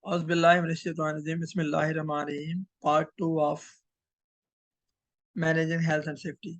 Bismillahirrahmanirrahim. Part 2 of Managing Health and Safety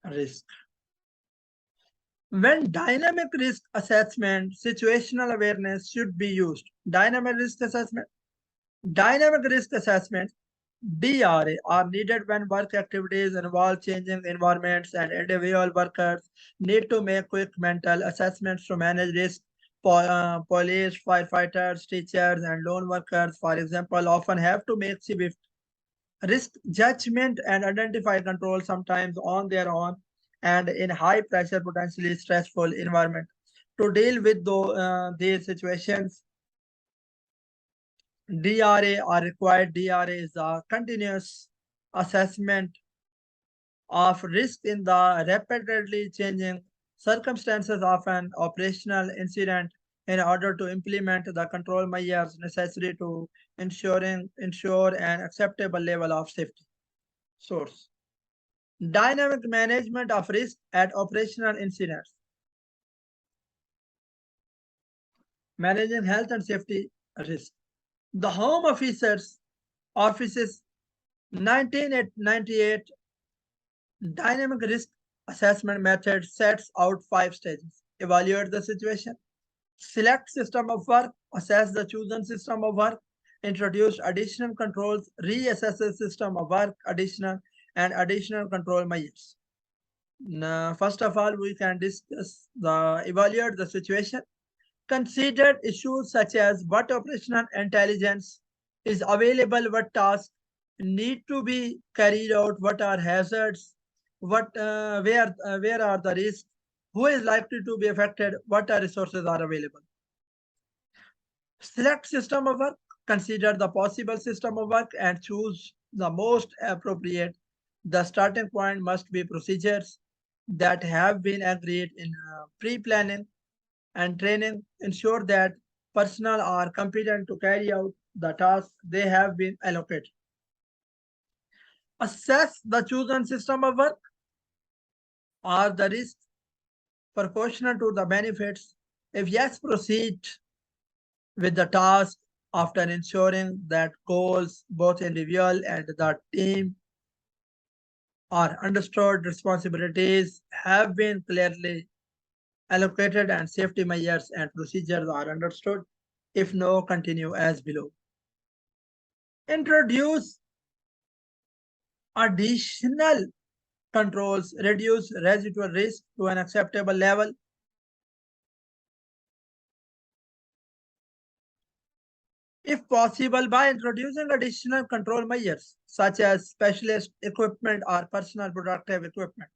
Risk. When dynamic risk assessment, situational awareness should be used. Dynamic risk assessment DRA are needed when work activities involve changing environments and individual workers need to make quick mental assessments to manage risk. Police, firefighters, teachers, and lone workers, for example, often have to make swift risk judgment and identify control sometimes on their own and in high pressure, potentially stressful environment. To deal with these situations, DRA are required. DRA is a continuous assessment of risk in the rapidly changing circumstances of an operational incident in order to implement the control measures necessary to ensure an acceptable level of safety. Source: Dynamic management of risk at operational incidents. Managing health and safety risk. The Home Office's 1998 dynamic risk assessment method sets out 5 stages. Evaluate the situation, select system of work, assess the chosen system of work, introduce additional controls, reassess the system of work, additional control measures. Now, first of all, we can discuss the evaluate the situation. Consider issues such as what operational intelligence is available, what tasks need to be carried out, what are hazards, where are the risks, who is likely to be affected, what are resources are available. Select system of work, consider the possible system of work and choose the most appropriate. The starting point must be procedures that have been agreed in pre-planning and training. Ensure that personnel are competent to carry out the tasks they have been allocated. Assess the chosen system of work. Are the risks proportional to the benefits? If yes, proceed with the task after ensuring that goals, both individual and the team, are understood, responsibilities have been clearly allocated, and safety measures and procedures are understood. If no, continue as below. Introduce additional controls, reduce residual risk to an acceptable level. If possible, by introducing additional control measures such as specialist equipment or personal protective equipment.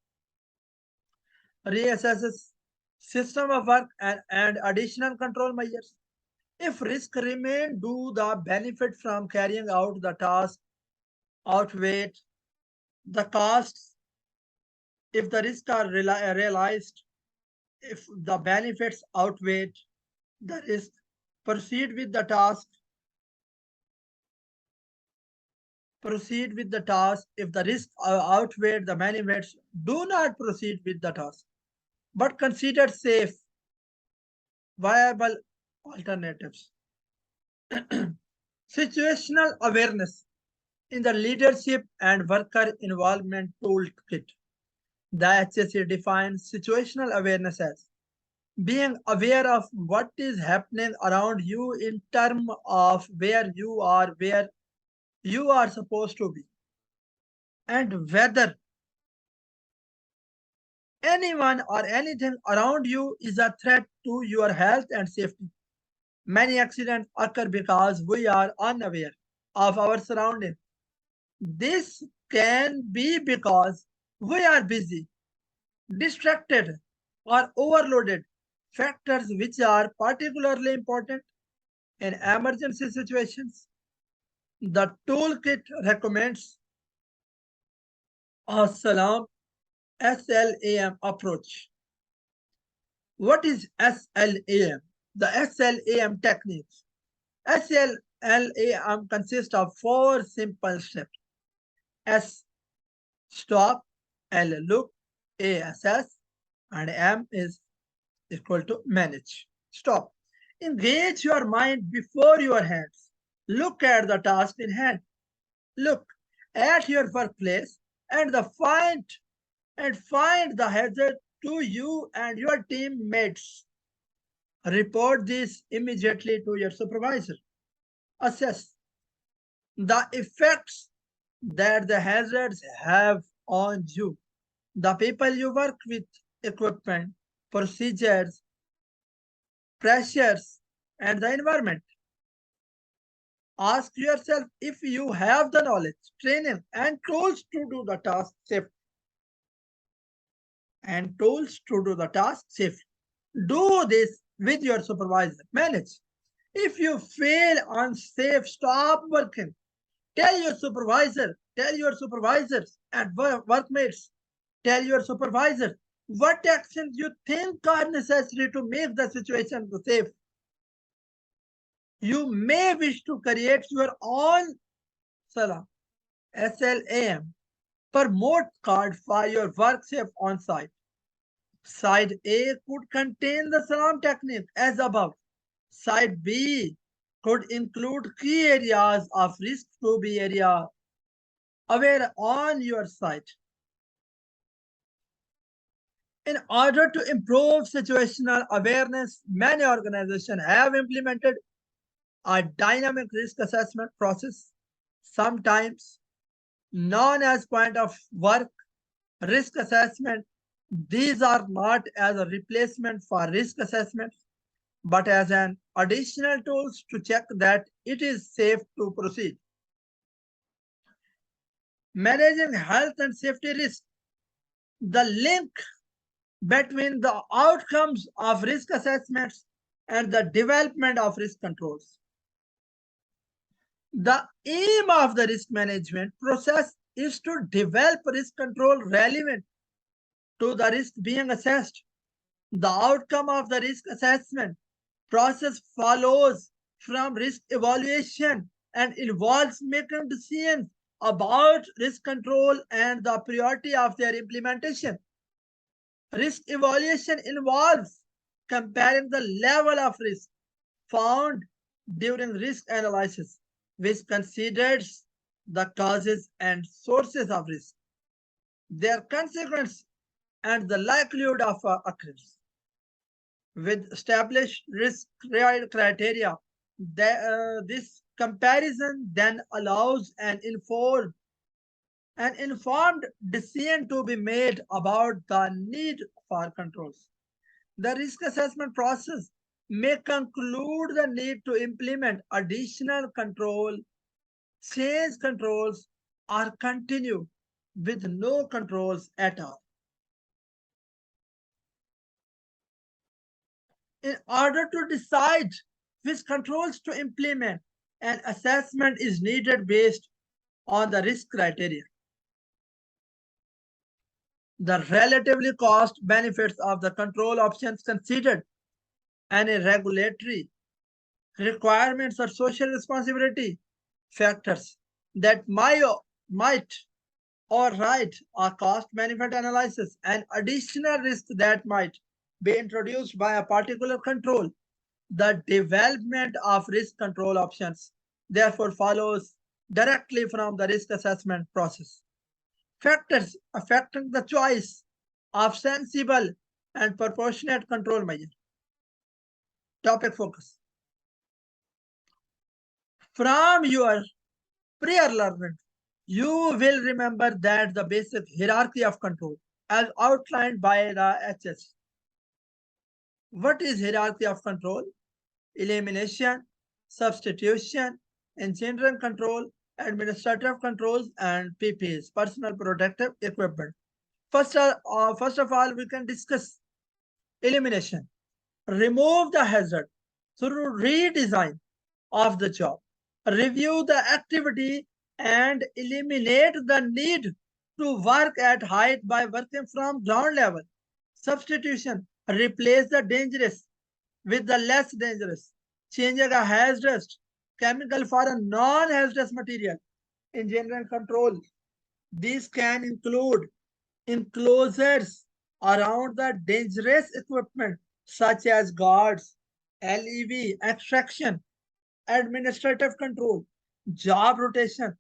Reassesses system of work and additional control measures. If risk remain, do the benefit from carrying out the task outweigh the costs? If the risks are realized, if the benefits outweigh the risk, proceed with the task. Proceed with the task. If the risk outweigh the benefits, do not proceed with the task, but consider safe, viable alternatives. Situational awareness in the leadership and worker involvement toolkit. The HSE defines situational awareness as being aware of what is happening around you in terms of where you are supposed to be, and whether anyone or anything around you is a threat to your health and safety. Many accidents occur because we are unaware of our surroundings. This can be because we are busy, distracted, or overloaded, factors which are particularly important in emergency situations. The toolkit recommends a SLAM approach. What is SLAM? The SLAM techniques. SLAM consists of 4 simple steps. S, stop, L, look, A, assess, and M is equal to manage. Stop. Engage your mind before your hands. Look at the task in hand. Look at your workplace and find the hazard to you and your teammates. Report this immediately to your supervisor. Assess the effects that the hazards have on you, the people you work with, equipment, procedures, pressures, and the environment. Ask yourself if you have the knowledge, training, and tools to do the task safely. Do this with your supervisor. Manage. If you feel unsafe, stop working. Tell your supervisors and workmates, tell your supervisor what actions you think are necessary to make the situation safe. You may wish to create your own SALAM, SLAM, promote card for your work safe on site. Side A could contain the SALAM technique as above. Side B could include key areas of risk to be aware on your site. In order to improve situational awareness, many organizations have implemented a dynamic risk assessment process, sometimes known as point of work risk assessment. These are not as a replacement for risk assessments, but as an additional tools to check that it is safe to proceed. Managing health and safety risk. The link between the outcomes of risk assessments and the development of risk controls. The aim of the risk management process is to develop risk control relevant to the risk being assessed. The outcome of the risk assessment process follows from risk evaluation and involves making decisions about risk control and the priority of their implementation. Risk evaluation involves comparing the level of risk found during risk analysis, which considers the causes and sources of risk, their consequence, and the likelihood of occurrence. With established risk criteria, this comparison then allows an informed decision to be made about the need for controls. The risk assessment process may conclude the need to implement additional control, change controls, or continue with no controls at all. In order to decide which controls to implement, an assessment is needed based on the risk criteria. The relatively cost benefits of the control options considered, and regulatory requirements or social responsibility factors that might or right a cost benefit analysis and additional risk that might be introduced by a particular control. The development of risk control options therefore follows directly from the risk assessment process. Factors affecting the choice of sensible and proportionate control measure. Topic focus. From your prior learning, you will remember that the basic hierarchy of control as outlined by the HS. What is hierarchy of control? Elimination, substitution, engineering control, administrative controls, and PPEs, personal protective equipment. First of all, we can discuss elimination. Remove the hazard through redesign of the job. Review the activity and eliminate the need to work at height by working from ground level. Substitution. Replace the dangerous with the less dangerous. Changing a hazardous chemical for a non-hazardous material. Engineering control. These can include enclosures around the dangerous equipment such as guards, LEV, extraction, administrative control, job rotation,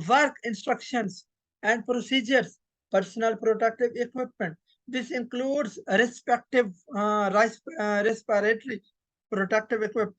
work instructions and procedures, personal protective equipment. This includes respiratory protective equipment,